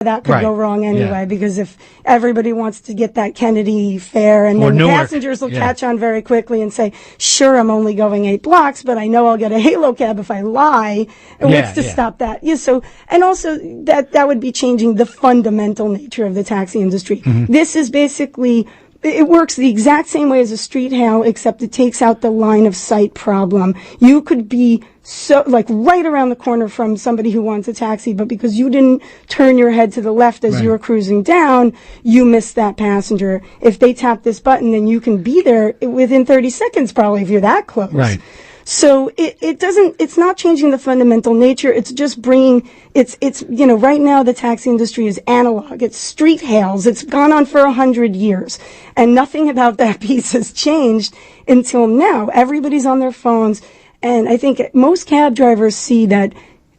that could go wrong anyway, because if everybody wants to get that Kennedy fare, and then the passengers will catch on very quickly and say, sure, I'm only going 8 blocks, but I know I'll get a Hailo cab if I lie. And what's to stop that? Yeah, so, and also that would be changing the fundamental nature of the taxi industry. Mm-hmm. This is basically, it works the exact same way as a street hail, except it takes out the line of sight problem. You could be so, like, right around the corner from somebody who wants a taxi, but because you didn't turn your head to the left as you were cruising down, you missed that passenger. If they tap this button, then you can be there within 30 seconds, probably, if you're that close. Right. So it's not changing the fundamental nature. It's just bringing, right now the taxi industry is analog. It's street hails. It's gone on for 100 years. And nothing about that piece has changed until now. Everybody's on their phones. And I think most cab drivers see that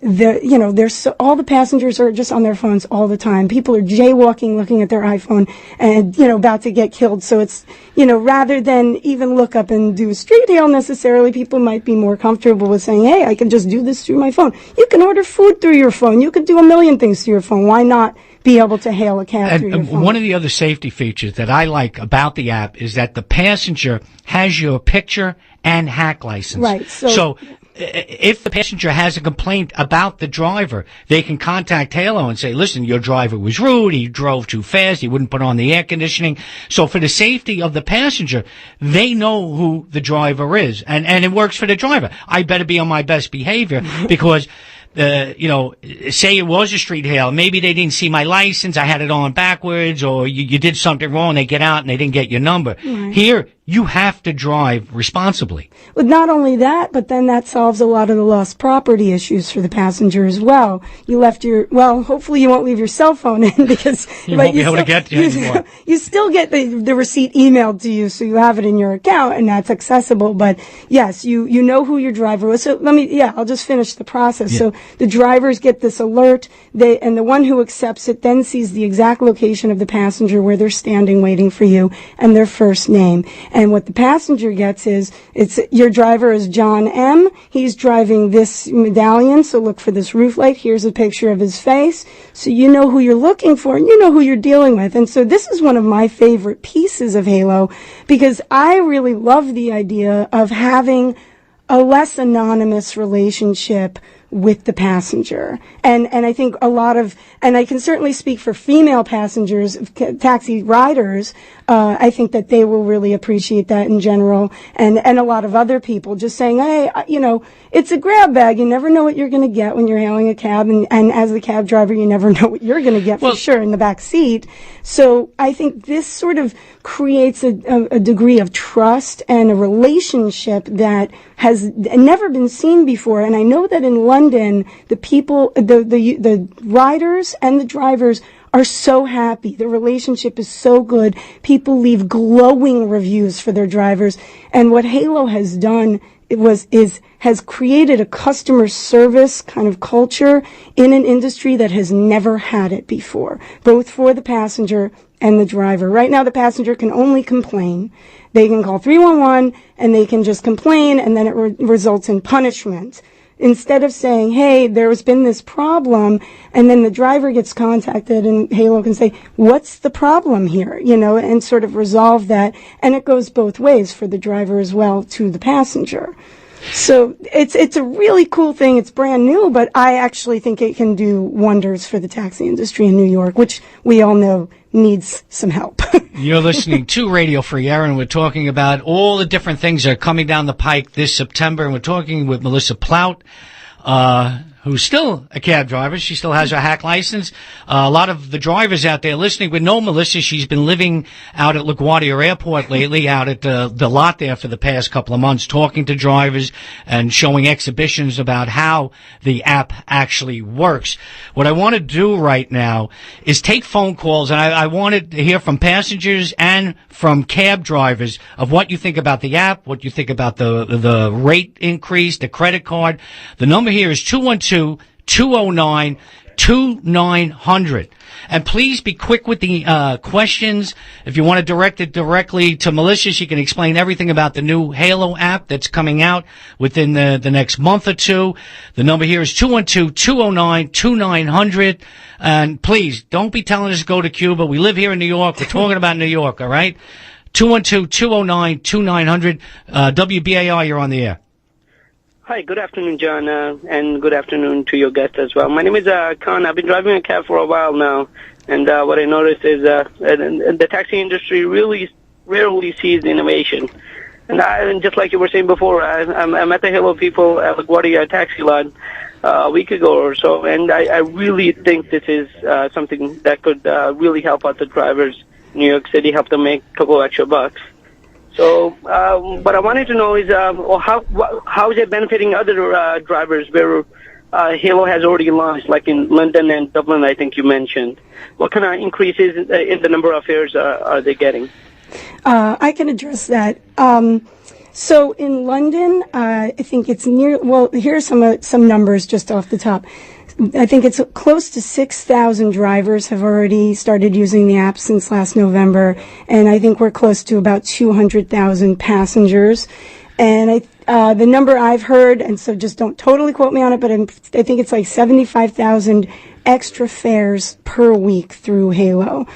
all the passengers are just on their phones all the time. People are jaywalking, looking at their iPhone, and, about to get killed. So it's, rather than even look up and do a street hail necessarily, people might be more comfortable with saying, hey, I can just do this through my phone. You can order food through your phone. You could do a million things through your phone. Why not be able to hail a cab through your phone? One of the other safety features that I like about the app is that the passenger has your picture and hack license. Right. So if the passenger has a complaint about the driver, they can contact Hailo and say, listen, your driver was rude, he drove too fast, he wouldn't put on the air conditioning. So for the safety of the passenger, they know who the driver is. And it works for the driver. I better be on my best behavior because say it was a street hail. Maybe they didn't see my license. I had it on backwards, or you did something wrong. They get out and they didn't get your number. Right. Here, you have to drive responsibly. Well, not only that, but then that solves a lot of the lost property issues for the passenger as well. You left hopefully you won't leave your cell phone in because you won't be able to get to it anymore. You still get the receipt emailed to you, so you have it in your account and that's accessible. But yes, you know who your driver was. So I'll just finish the process. Yeah. So the drivers get this alert, and the one who accepts it then sees the exact location of the passenger where they're standing waiting for you and their first name. And what the passenger gets is, your driver is John M. He's driving this medallion, so look for this roof light. Here's a picture of his face. So you know who you're looking for and you know who you're dealing with. And so this is one of my favorite pieces of Hailo because I really love the idea of having a less anonymous relationship with the passenger. And I think and I can certainly speak for female passengers, taxi riders, I think that they will really appreciate that in general. And a lot of other people just saying, hey, it's a grab bag. You never know what you're going to get when you're hailing a cab. And as the cab driver, you never know what you're going to get for sure in the back seat. So I think this sort of creates a degree of trust and a relationship that has never been seen before. And I know that in London, the people, the riders and the drivers are so happy. The relationship is so good. People leave glowing reviews for their drivers. And what Hailo has done has created a customer service kind of culture in an industry that has never had it before, both for the passenger and the driver. Right now, the passenger can only complain. They can call 311 and they can just complain, and then it results in punishment. Instead of saying, hey, there's been this problem, and then the driver gets contacted and Hailo can say, what's the problem here? And sort of resolve that. And it goes both ways for the driver as well to the passenger. So it's a really cool thing. It's brand new, but I actually think it can do wonders for the taxi industry in New York, which we all know needs some help. You're listening to Radio Free Air, and we're talking about all the different things that are coming down the pike this September. And we're talking with Melissa Plaut, who's still a cab driver. She still has her hack license. A lot of the drivers out there listening would know Melissa. She's been living out at LaGuardia Airport lately, out at the lot there for the past couple of months, talking to drivers and showing exhibitions about how the app actually works. What I want to do right now is take phone calls, and I wanted to hear from passengers and from cab drivers of what you think about the app, what you think about the rate increase, the credit card. The number here is 212-209 2900. And please be quick with the questions. If you want to direct it directly to Melissa, she can explain everything about the new Hailo app that's coming out within the next month or two. The number here is 212-209-2900. And please, don't be telling us to go to Cuba. We live here in New York. We're talking about New York, all right? 212-209-2900. WBAI, you're on the air. Hi, good afternoon, John, and good afternoon to your guest as well. My name is Khan. I've been driving a cab for a while now, and what I noticed is the taxi industry really rarely sees innovation. And just like you were saying before, I met the Hailo people at LaGuardia taxi lot a week ago or so, and I really think this is something that could really help out the drivers in New York City, help them make a couple extra bucks. So, what I wanted to know is how is it benefiting other drivers where Hailo has already launched, like in London and Dublin, I think you mentioned. What kind of increases in the number of fares are they getting? I can address that. So in London, I think it's here are some numbers just off the top. I think it's close to 6,000 drivers have already started using the app since last November, and I think we're close to about 200,000 passengers. And the number I've heard, and so just don't totally quote me on it, but I think it's like 75,000 extra fares per week through Hailo.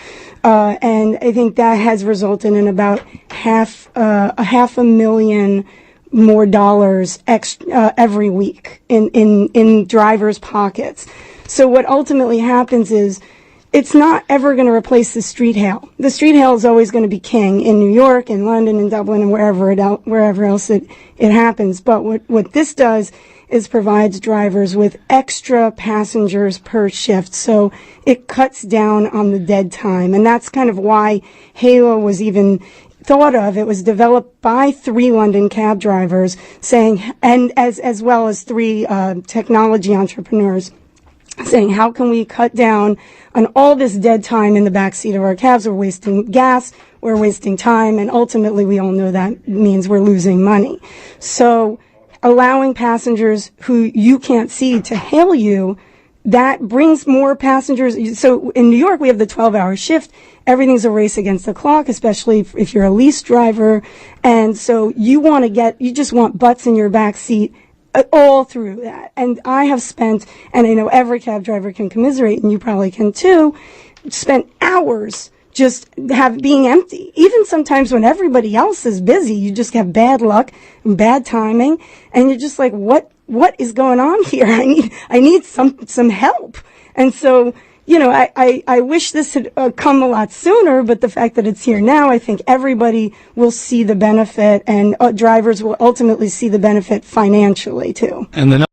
And I think that has resulted in about half a million more dollars every week in drivers' pockets. So what ultimately happens is it's not ever going to replace the street hail. The street hail is always going to be king in New York and London and Dublin and wherever else it happens. But what this does is provides drivers with extra passengers per shift. So it cuts down on the dead time. And that's kind of why Hailo was even thought of. It was developed by 3 London cab drivers saying, and as well as 3 technology entrepreneurs, saying, how can we cut down on all this dead time in the backseat of our cabs? We're wasting gas, we're wasting time, and ultimately we all know that means we're losing money. So allowing passengers who you can't see to hail you, that brings more passengers. So in New York, we have the 12-hour shift. Everything's a race against the clock, especially if you're a lease driver. And so you just want butts in your back seat all through that. And I have spent, and I know every cab driver can commiserate, and you probably can too, spent hours just being empty. Even sometimes when everybody else is busy, you just have bad luck and bad timing, and you're just like, what is going on here? I need some help. And so, I wish this had come a lot sooner, but the fact that it's here now, I think everybody will see the benefit, and drivers will ultimately see the benefit financially too. And the